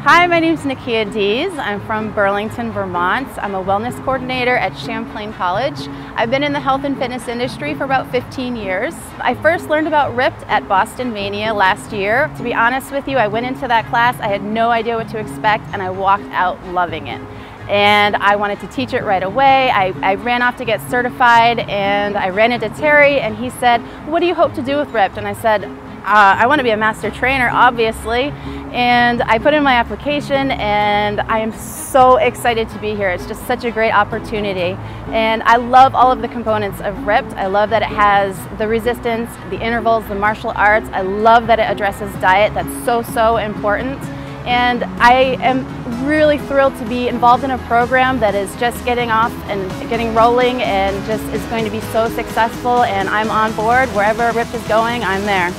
Hi, my name is Nakia Dees. I'm from Burlington, Vermont. I'm a wellness coordinator at Champlain College. I've been in the health and fitness industry for about 15 years. I first learned about Ripped at Boston Mania last year. To be honest with you, I went into that class, I had no idea what to expect, and I walked out loving it. And I wanted to teach it right away. I ran off to get certified, and I ran into Terry, and he said, "What do you hope to do with Ripped?" And I said, I want to be a master trainer, obviously. And I put in my application, and I am so excited to be here. It's just such a great opportunity. And I love all of the components of Ripped. I love that it has the resistance, the intervals, the martial arts. I love that it addresses diet. That's so important. And I am really thrilled to be involved in a program that is just getting off and getting rolling and just is going to be so successful, and I'm on board. Wherever Ripped is going, I'm there.